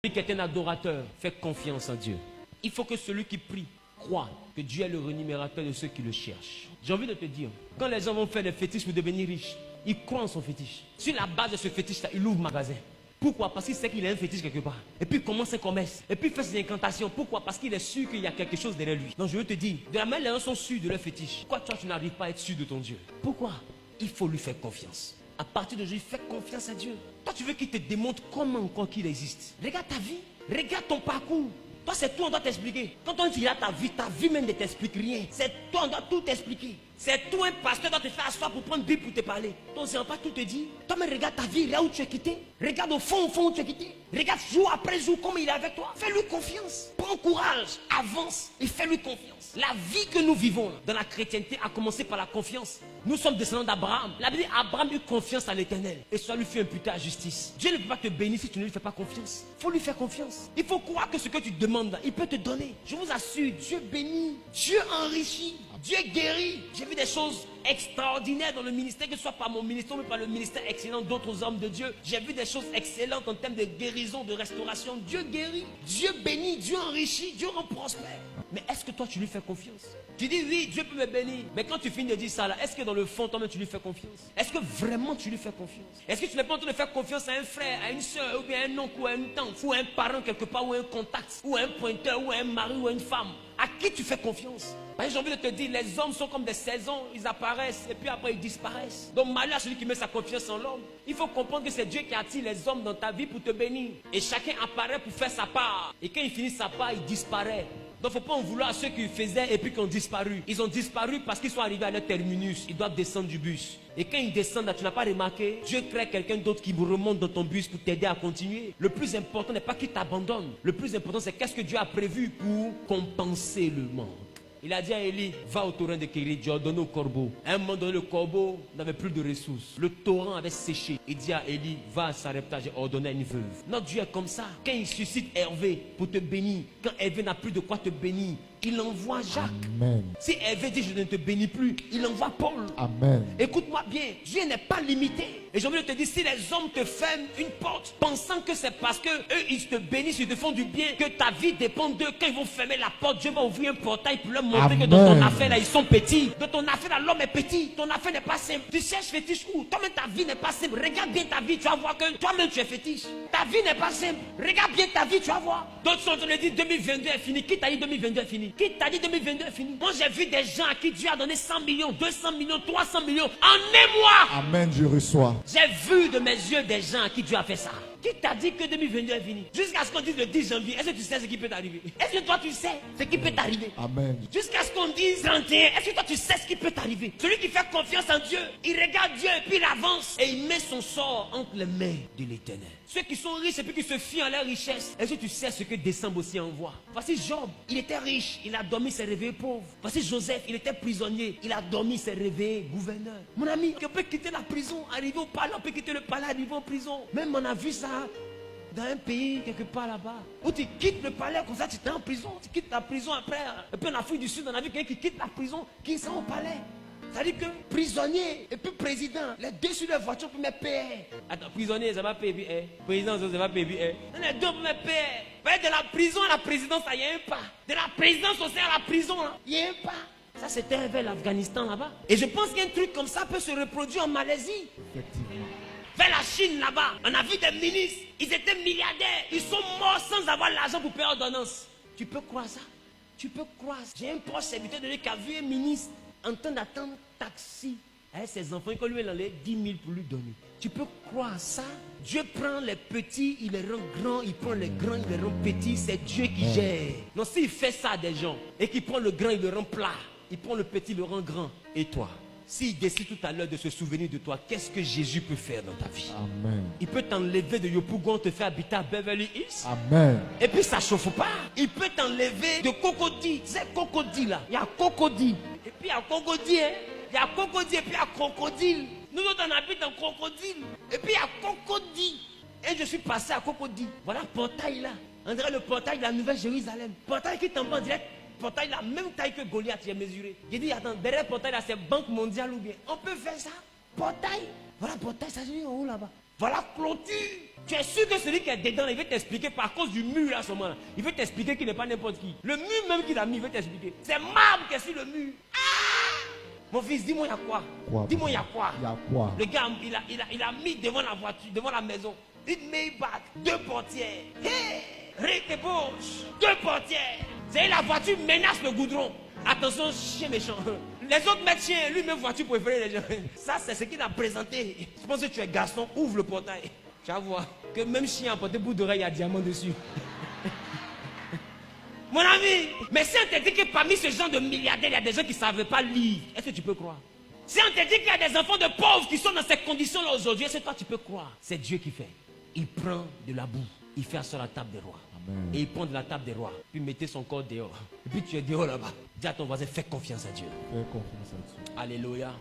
Celui qui est un adorateur fait confiance en Dieu. Il faut que celui qui prie croit que Dieu est le rémunérateur de ceux qui le cherchent. J'ai envie de te dire, quand les gens vont faire des fétiches pour devenir riches, ils croient en son fétiche. Sur la base de ce fétiche-là, il ouvre magasin. Pourquoi? Parce qu'il sait qu'il a un fétiche quelque part. Et puis il commence un commerce. Et puis il fait ses incantations. Pourquoi? Parce qu'il est sûr qu'il y a quelque chose derrière lui. Donc je veux te dire, de la manière les gens sont sûrs de leur fétiche, pourquoi toi tu n'arrives pas à être sûr de ton Dieu? Pourquoi? Il faut lui faire confiance. À partir d'aujourd'hui, fais confiance à Dieu. Toi, tu veux qu'il te démontre comment encore qu'il existe. Regarde ta vie, regarde ton parcours. Toi, c'est toi, on doit t'expliquer. Quand on dit là ta vie même ne t'explique rien. C'est toi, on doit tout t'expliquer. C'est toi, un pasteur, doit te faire asseoir pour prendre Bible pour te parler. Ton Seigneur pas tout te dit. Toi, mais regarde ta vie, là où tu es quitté. Regarde au fond où tu es quitté. Regarde jour après jour comment il est avec toi. Fais-lui confiance. Prends courage, avance et fais-lui confiance. La vie que nous vivons dans la chrétienté a commencé par la confiance. Nous sommes descendants d'Abraham. La Bible dit Abraham eut confiance à l'Éternel et cela lui fut imputé à justice. Dieu ne peut pas te bénir si tu ne lui fais pas confiance. Il faut lui faire confiance. Il faut croire que ce que tu demandes, il peut te donner. Je vous assure, Dieu bénit, Dieu enrichit, Dieu guérit. J'ai vu des choses extraordinaires dans le ministère, que ce soit par mon ministère ou par le ministère excellent d'autres hommes de Dieu. J'ai vu des choses excellentes en termes de guérison, de restauration. Dieu guérit, Dieu bénit, Dieu enrichit, Dieu rend prospère. Mais est-ce que toi tu lui fais confiance? Tu dis oui, Dieu peut me bénir. Mais quand tu finis de dire ça là, est-ce que dans le fond toi-même tu lui fais confiance? Est-ce que vraiment tu lui fais confiance? Est-ce que tu n'es pas en train de faire confiance à un frère, à une soeur, ou bien à un oncle, ou à une tante, ou à un parent quelque part, ou à un contact, ou à un pointeur, ou à un mari, ou à une femme? À qui tu fais confiance? J'ai envie de te dire, les hommes sont comme des saisons, ils apparaissent et puis après ils disparaissent. Donc malheur à celui qui met sa confiance en l'homme. Il faut comprendre que c'est Dieu qui attire les hommes dans ta vie pour te bénir. Et chacun apparaît pour faire sa part. Et quand il finit sa part, il disparaît. Donc il ne faut pas en vouloir à ceux qui faisaient et puis qui ont disparu. Ils ont disparu parce qu'ils sont arrivés à leur terminus. Ils doivent descendre du bus. Et quand ils descendent, là, tu n'as pas remarqué, Dieu crée quelqu'un d'autre qui remonte dans ton bus pour t'aider à continuer. Le plus important n'est pas qu'il t'abandonne. Le plus important, c'est qu'est-ce que Dieu a prévu pour compenser le manque. Il a dit à Élie, va au torrent de Kérit, Dieu a donné au corbeau. À un moment donné, le corbeau n'avait plus de ressources. Le torrent avait séché. Il dit à Élie, va à Sarepta, j'ai ordonné à une veuve. Notre Dieu est comme ça. Quand il suscite Hervé pour te bénir, quand Hervé n'a plus de quoi te bénir, il envoie Jacques. Amen. Si Hervé dit je ne te bénis plus, il envoie Paul. Amen. Écoute-moi bien, Dieu n'est pas limité. Et j'ai envie de te dire, si les hommes te ferment une porte, pensant que c'est parce que eux ils te bénissent, ils te font du bien, que ta vie dépend d'eux, quand ils vont fermer la porte, Dieu va ouvrir un portail pour leur montrer Amen. que dans ton affaire là, ils sont petits. Dans ton affaire là, l'homme est petit. Ton affaire n'est pas simple. Tu cherches fétiche où? Toi-même ta vie n'est pas simple. Regarde bien ta vie, tu vas voir que toi-même tu es fétiche. Ta vie n'est pas simple. Regarde bien ta vie, tu vas voir. D'autres sont en train de dire 2022 est fini. Qui t'a dit 2022 est fini? Qui t'a dit 2022 est fini? Moi j'ai vu des gens à qui Dieu a donné 100 millions, 200 millions, 300 millions en émoi. Amen, je reçois. J'ai vu de mes yeux des gens à qui Dieu a fait ça. Qui t'a dit que 2022 est fini? Jusqu'à ce qu'on dise le 10 janvier, est-ce que tu sais ce qui peut t'arriver? Est-ce que toi tu sais ce qui peut t'arriver? Amen. Jusqu'à ce qu'on dise 31, est-ce que toi tu sais ce qui peut t'arriver? Celui qui fait confiance en Dieu, il regarde Dieu et puis il avance et il met son sort entre les mains de l'Éternel. Ceux qui sont riches et puis qui se fient à leur richesse, est-ce que tu sais ce que décembre aussi envoie? Voici Job, il était riche, il a dormi, s'est réveillé pauvre. Voici Joseph, il était prisonnier, il a dormi, s'est réveillé gouverneur. Mon ami, on peut quitter la prison, arriver au palais, on peut quitter le palais, arriver en prison. Même on a vu ça dans un pays quelque part là-bas, où tu quittes le palais comme ça, tu es en prison, tu quittes la prison après. Et puis en Afrique du Sud, on a vu quelqu'un qui quitte la prison, qui sont au palais. C'est-à-dire que prisonnier et puis président, les deux sur leur voiture pour me payer. Attends, prisonnier, ça va payer bien. Président, ça va payer bien. Les deux pour me payer. De la prison à la présidence, il y a un pas. De la présidence aussi à la prison, il y a un pas. Ça, c'était vers l'Afghanistan là-bas. Et je pense qu'un truc comme ça peut se reproduire en Malaisie. Effectivement. Vers la Chine là-bas, on a vu des ministres, ils étaient milliardaires, ils sont morts sans avoir l'argent pour payer ordonnance. Tu peux croire ça? Tu peux croire ça? J'ai un proche serviteur de lui qui a vu un ministre en train d'attendre taxi avec ses enfants, il lui enlève 10 000 pour lui donner. Tu peux croire ça? Dieu prend les petits, il les rend grands, il prend les grands, il les rend petits, c'est Dieu qui gère. Non, s'il fait ça à des gens et qu'il prend le grand, il le rend plat, il prend le petit, il le rend grand. Et toi? S'il décide tout à l'heure de se souvenir de toi, qu'est-ce que Jésus peut faire dans ta vie? Amen. Il peut t'enlever de Yopougon, te faire habiter à Beverly Hills. Amen. Et puis ça ne chauffe pas. Il peut t'enlever de Cocody. C'est Cocody là. Il y a Cocody. Et puis il y a Cocody. Hein? Il y a Cocody et puis il y a Crocodile. Nous autres on habite en Crocodile. Et puis il y a Cocody. Et je suis passé à Cocody. Voilà le portail là. On dirait le portail de la Nouvelle-Jérusalem. Portail qui tombe en direct. Portail la même taille que Goliath, j'ai mesuré. J'ai dit, attends, derrière le portail là, c'est Banque mondiale ou bien. On peut faire ça? Portail? Voilà, portail, ça se dit en haut là-bas. Voilà, clôture. Tu es sûr que celui qui est dedans, il veut t'expliquer par cause du mur à ce moment-là. Il veut t'expliquer qu'il n'est pas n'importe qui. Le mur même qu'il a mis, il veut t'expliquer. C'est marbre qui est sur le mur. Ah! Mon fils, dis-moi il y a quoi? Dis-moi il y a quoi? Il y a quoi? Le gars, il a mis devant la voiture, devant la maison, une Maybach, 2 portières. Hey! Rick et Bosch, 2 portières. C'est la voiture menace le goudron. Attention, chien méchant. Les autres mettent chien, lui même voiture pour effrayer les gens. Ça, c'est ce qu'il a présenté. Je pense que tu es garçon, ouvre le portail. Tu vas voir que même chien a porté bout d'oreille, il y a diamant dessus. Mon ami, mais si on te dit que parmi ce genre de milliardaires, il y a des gens qui ne savaient pas lire, est-ce que tu peux croire? Si on te dit qu'il y a des enfants de pauvres qui sont dans ces conditions-là aujourd'hui, est-ce que toi tu peux croire? C'est Dieu qui fait. Il prend de la boue, il fait sur la table des rois. Amen. Et il prend de la table des rois, puis mettez son corps dehors. Et puis tu es dehors là-bas. Dis à ton voisin, fais confiance à Dieu. Fais confiance à Dieu. Alléluia.